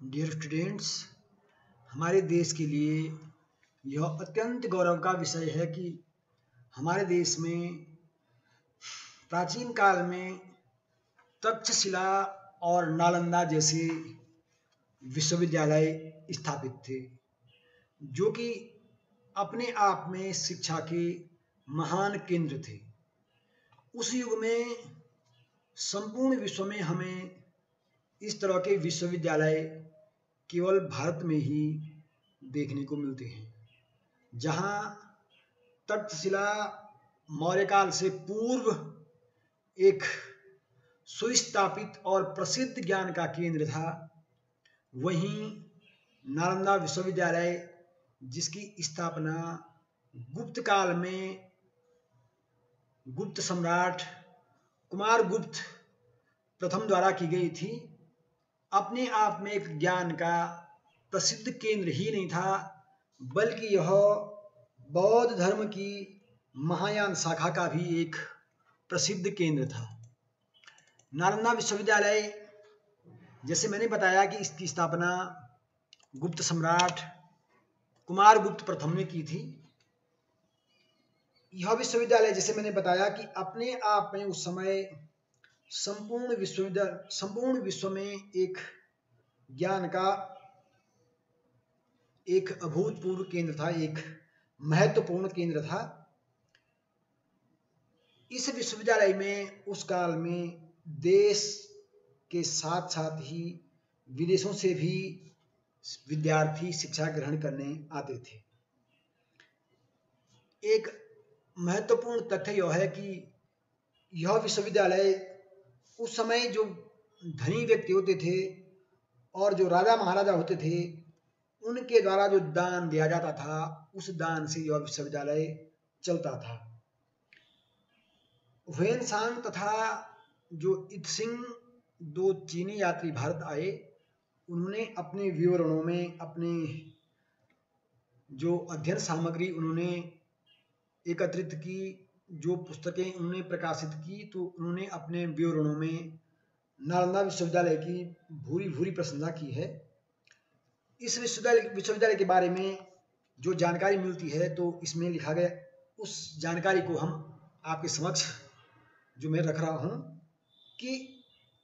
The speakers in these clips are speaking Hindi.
डियर स्टूडेंट्स, हमारे देश के लिए यह अत्यंत गौरव का विषय है कि हमारे देश में प्राचीन काल में तक्षशिला और नालंदा जैसे विश्वविद्यालय स्थापित थे, जो कि अपने आप में शिक्षा के महान केंद्र थे। उस युग में संपूर्ण विश्व में हमें इस तरह के विश्वविद्यालय केवल भारत में ही देखने को मिलते हैं, जहाँ तक्षशिला मौर्यकाल से पूर्व एक सुस्थापित और प्रसिद्ध ज्ञान का केंद्र था, वहीं नालंदा विश्वविद्यालय, जिसकी स्थापना गुप्त काल में गुप्त सम्राट कुमारगुप्त प्रथम द्वारा की गई थी, अपने आप में एक ज्ञान का प्रसिद्ध केंद्र ही नहीं था, बल्कि यह बौद्ध धर्म की महायान शाखा का भी एक प्रसिद्ध केंद्र था। नालंदा विश्वविद्यालय, जैसे मैंने बताया कि इसकी स्थापना गुप्त सम्राट कुमारगुप्त प्रथम ने की थी। यह विश्वविद्यालय, जैसे मैंने बताया कि अपने आप में उस समय संपूर्ण विश्व में एक ज्ञान का एक अभूतपूर्व केंद्र था, एक महत्वपूर्ण केंद्र था। इस विश्वविद्यालय में उस काल में देश के साथ साथ ही विदेशों से भी विद्यार्थी शिक्षा ग्रहण करने आते थे। एक महत्वपूर्ण तथ्य यह है कि यह विश्वविद्यालय उस समय जो धनी व्यक्ति होते थे और जो राजा महाराजा होते थे, उनके द्वारा जो दान दिया जाता था, उस दान से यह विश्वविद्यालय चलता था। ह्वेनसांग तथा जो इत्सिंग, दो चीनी यात्री भारत आए, उन्होंने अपने विवरणों में अपने जो अध्ययन सामग्री उन्होंने एकत्रित की, जो पुस्तकें उन्होंने प्रकाशित की, तो उन्होंने अपने विवरणों में नालंदा विश्वविद्यालय की भूरी भूरी प्रशंसा की है। इस विश्वविद्यालय के बारे में जो जानकारी मिलती है, तो इसमें लिखा गया, उस जानकारी को हम आपके समक्ष जो मैं रख रहा हूँ कि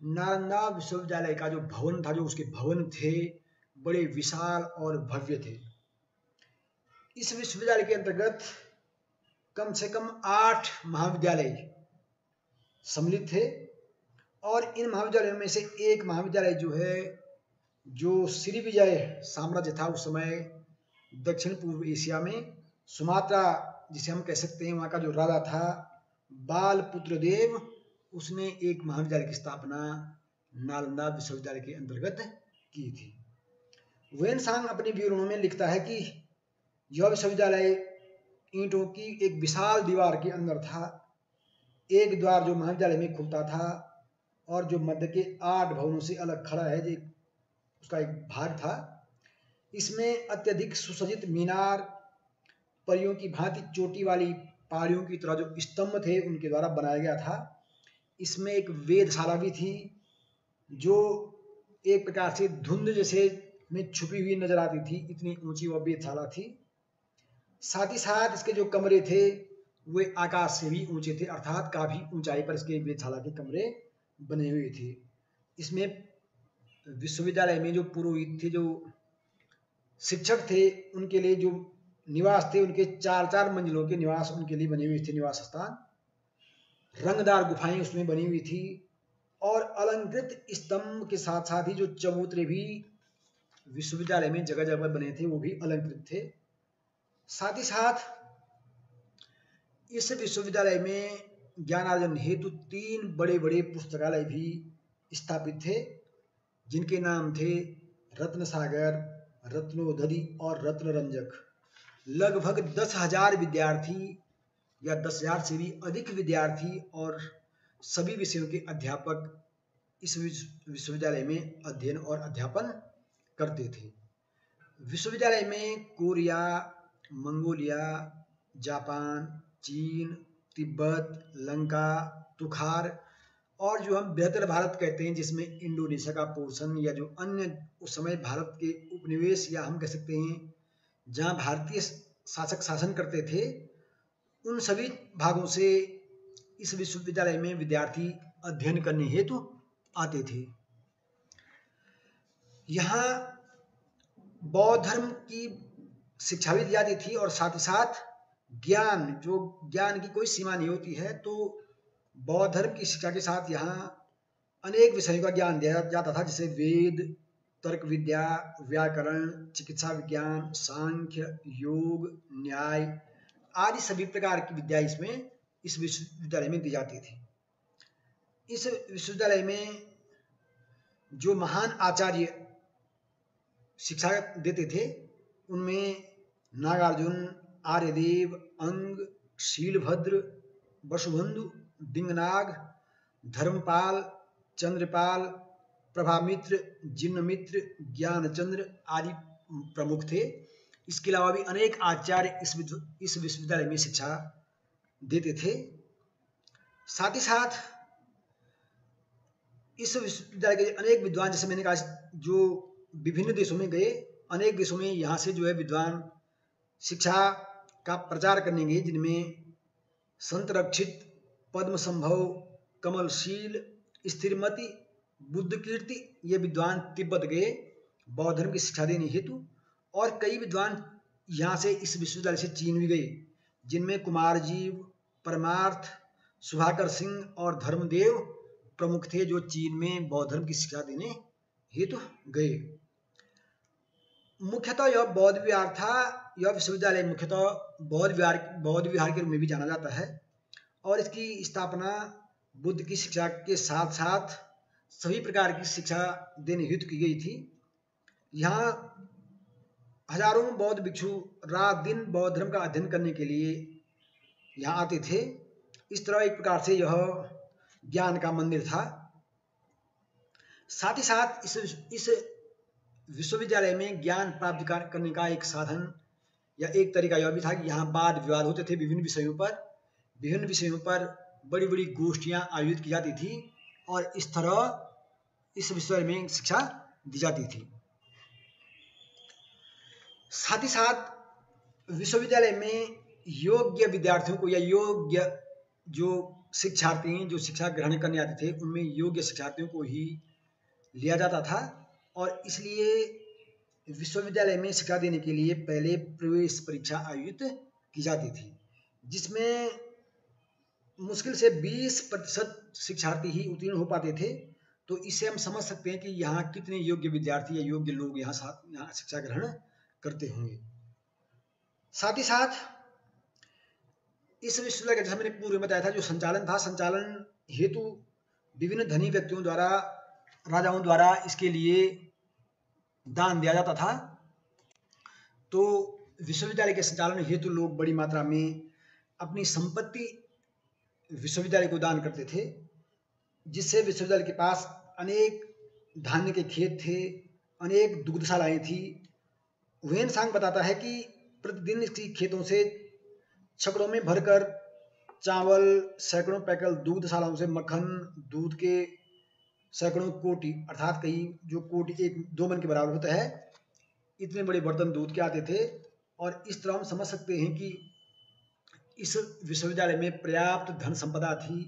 नालंदा विश्वविद्यालय का जो भवन था, जो उसके भवन थे, बड़े विशाल और भव्य थे। इस विश्वविद्यालय के अंतर्गत कम से कम 8 महाविद्यालय सम्मिलित थे, और इन महाविद्यालयों में से एक महाविद्यालय जो है, जो श्रीविजय साम्राज्य था उस समय दक्षिण पूर्व एशिया में, सुमात्रा जिसे हम कह सकते हैं, वहाँ का जो राजा था बालपुत्र देव, उसने एक महाविद्यालय की स्थापना नालंदा विश्वविद्यालय के अंतर्गत की थी। ह्वेनसांग अपने विवरणों में लिखता है कि यह विश्वविद्यालय ईंटों की एक विशाल दीवार के अंदर था। एक द्वार जो महाविद्यालय में खुलता था और जो मध्य के 8 भवनों से अलग खड़ा है, जो उसका एक भाग था। इसमें अत्यधिक सुसज्जित मीनार, परियों की भांति चोटी वाली पहाड़ियों की तरह जो स्तंभ थे, उनके द्वारा बनाया गया था। इसमें एक वेधशाला भी थी, जो एक प्रकार से धुंध जैसे में छुपी हुई नजर आती थी, इतनी ऊंची वह वेधशाला थी। साथ ही साथ इसके जो कमरे थे, वे आकाश से भी ऊंचे थे, अर्थात काफी ऊंचाई पर इसके वेधशाला के कमरे बने हुए थे। इसमें विश्वविद्यालय में जो पुरोहित थे, जो शिक्षक थे, उनके लिए जो निवास थे, उनके 4-4 मंजिलों के निवास उनके लिए बने हुए थे, निवास स्थान। रंगदार गुफाएं उसमें बनी हुई थी, और अलंकृत स्तंभ के साथ साथ ही जो चबूतरे भी विश्वविद्यालय में जगह जगह बने थे, वो भी अलंकृत थे। साथ ही साथ इस विश्वविद्यालय में ज्ञानार्जन हेतु 3 बड़े बड़े पुस्तकालय भी स्थापित थे, जिनके नाम थे रत्न सागर, रत्नोदधि और रत्नरंजक। लगभग 10,000 विद्यार्थी या 10,000 से भी अधिक विद्यार्थी और सभी विषयों के अध्यापक इस विश्वविद्यालय में अध्ययन और अध्यापन करते थे। विश्वविद्यालय में कोरिया, मंगोलिया, जापान, चीन, तिब्बत, लंका, तुखार और जो हम बेहतर भारत कहते हैं, जिसमें इंडोनेशिया का पोर्शन या जो अन्य उस समय भारत के उपनिवेश, या हम कह सकते हैं जहाँ भारतीय शासक शासन करते थे, उन सभी भागों से इस विश्वविद्यालय में विद्यार्थी अध्ययन करने हेतु आते थे। यहाँ बौद्ध धर्म की शिक्षा भी दी जाती थी और साथ ही साथ ज्ञान की कोई सीमा नहीं होती है, तो बौद्ध धर्म की शिक्षा के साथ यहाँ अनेक विषयों का ज्ञान दिया जाता था, जैसे वेद, तर्क विद्या, व्याकरण, चिकित्सा विज्ञान, सांख्य, योग, न्याय आदि सभी प्रकार की विद्या इसमें इस विश्वविद्यालय में दी जाती थी। इस विश्वविद्यालय में जो महान आचार्य शिक्षा देते थे, उनमें नागार्जुन, आर्यदेव, अंग, शीलभद्र, वसुबंधु, डिंगनाग, धर्मपाल, चंद्रपाल, प्रभामित्र, जिनमित्र, ज्ञानचंद्र आदि प्रमुख थे। इसके अलावा भी अनेक आचार्य इस विश्वविद्यालय में शिक्षा देते थे। साथ ही साथ इस विश्वविद्यालय के अनेक विद्वान, जैसे मैंने कहा, जो विभिन्न देशों में गए, अनेक देशों में यहाँ से जो है विद्वान शिक्षा का प्रचार करने गए, जिनमें संत रक्षित, पद्म संभव, कमलशील, स्थिरमति, बुद्ध कीर्ति, ये विद्वान तिब्बत गए बौद्ध धर्म की शिक्षा देने हेतु। और कई विद्वान यहाँ से इस विश्वविद्यालय से चीन भी गए, जिनमें कुमारजीव, परमार्थ, सुधाकर सिंह और धर्मदेव प्रमुख थे, जो चीन में बौद्ध धर्म की शिक्षा देने हेतु गए। मुख्यतः यह बौद्ध विहार था। यह विश्वविद्यालय मुख्यतः बौद्ध विहार के रूप में भी जाना जाता है, और इसकी स्थापना बुद्ध की शिक्षा के साथ साथ सभी प्रकार की शिक्षा देने हेतु की गई थी। यहाँ हजारों बौद्ध भिक्षु रात दिन बौद्ध धर्म का अध्ययन करने के लिए यहाँ आते थे। इस तरह एक प्रकार से यह ज्ञान का मंदिर था। साथ ही साथ इस विश्वविद्यालय में ज्ञान प्राप्त करने का एक साधन या एक तरीका यह भी था कि यहाँ वाद विवाद होते थे विभिन्न विषयों पर बड़ी बड़ी गोष्ठियाँ आयोजित की जाती थी, और इस तरह इस विश्वविद्यालय में शिक्षा दी जाती थी। साथ ही साथ विश्वविद्यालय में योग्य विद्यार्थियों को या योग्य जो शिक्षार्थी जो शिक्षा ग्रहण करने आते थे, उनमें योग्य शिक्षार्थियों को ही लिया जाता था, और इसलिए विश्वविद्यालय में शिक्षा देने के लिए पहले प्रवेश परीक्षा आयोजित की जाती थी, जिसमें मुश्किल से 20% शिक्षार्थी ही उत्तीर्ण हो पाते थे। तो इससे हम समझ सकते हैं कि यहाँ कितने योग्य विद्यार्थी या योग्य लोग यहाँ शिक्षा ग्रहण करते होंगे। साथ ही साथ इस विश्वविद्यालय का, जैसा मैंने पूर्व में बताया था, जो संचालन हेतु विभिन्न धनी व्यक्तियों द्वारा, राजाओं द्वारा इसके लिए दान दिया जाता था। तो विश्वविद्यालय के संचालन हेतु लोग बड़ी मात्रा में अपनी संपत्ति विश्वविद्यालय को दान करते थे, जिससे विश्वविद्यालय के पास अनेक धान्य के खेत थे, अनेक दुग्धशालाएं थी। हुएन सांग बताता है कि प्रतिदिन इसकी खेतों से छकड़ों में भरकर चावल, सैकड़ों पैकेट दुग्धशालाओं से मक्खन, दूध के सैकड़ों कोटी, अर्थात कई जो कोटी 1-2 मन के बराबर होता है, इतने बड़े बर्तन दूध के आते थे। और इस तरह हम समझ सकते हैं कि इस विश्वविद्यालय में पर्याप्त धन संपदा थी,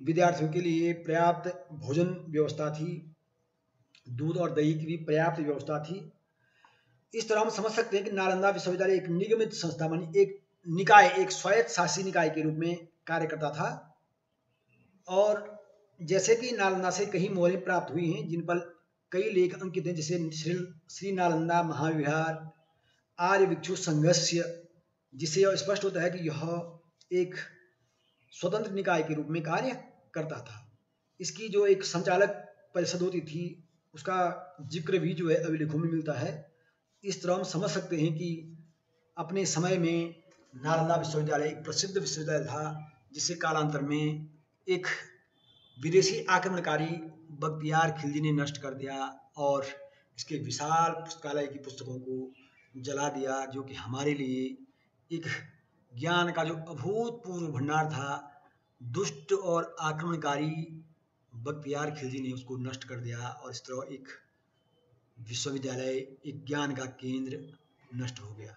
विद्यार्थियों के लिए पर्याप्त भोजन व्यवस्था थी, दूध और दही की भी पर्याप्त व्यवस्था थी। इस तरह हम समझ सकते हैं कि नालंदा विश्वविद्यालय एक निगमित संस्था बनी, एक निकाय, एक स्वायत्त शासी निकाय के रूप में कार्य करता था। और जैसे कि नालंदा से कई मोहरें प्राप्त हुई हैं, जिन पर कई लेख अंकित हैं, जैसे श्री नालंदा महाविहार, आर्य भिक्षु संघस्य, जिससे यह स्पष्ट होता है कि यह एक स्वतंत्र निकाय के रूप में कार्य करता था। इसकी जो एक संचालक परिषद होती थी, उसका जिक्र भी जो है अभिलेखों में मिलता है। इस तरह हम समझ सकते हैं कि अपने समय में नालंदा विश्वविद्यालय एक प्रसिद्ध विश्वविद्यालय था, जिसे कालांतर में एक विदेशी आक्रमणकारी बख्तियार खिलजी ने नष्ट कर दिया और इसके विशाल पुस्तकालय की पुस्तकों को जला दिया, जो कि हमारे लिए एक ज्ञान का जो अभूतपूर्व भंडार था, दुष्ट और आक्रमणकारी बख्तियार खिलजी ने उसको नष्ट कर दिया और इस तरह एक विश्वविद्यालय, एक ज्ञान का केंद्र नष्ट हो गया।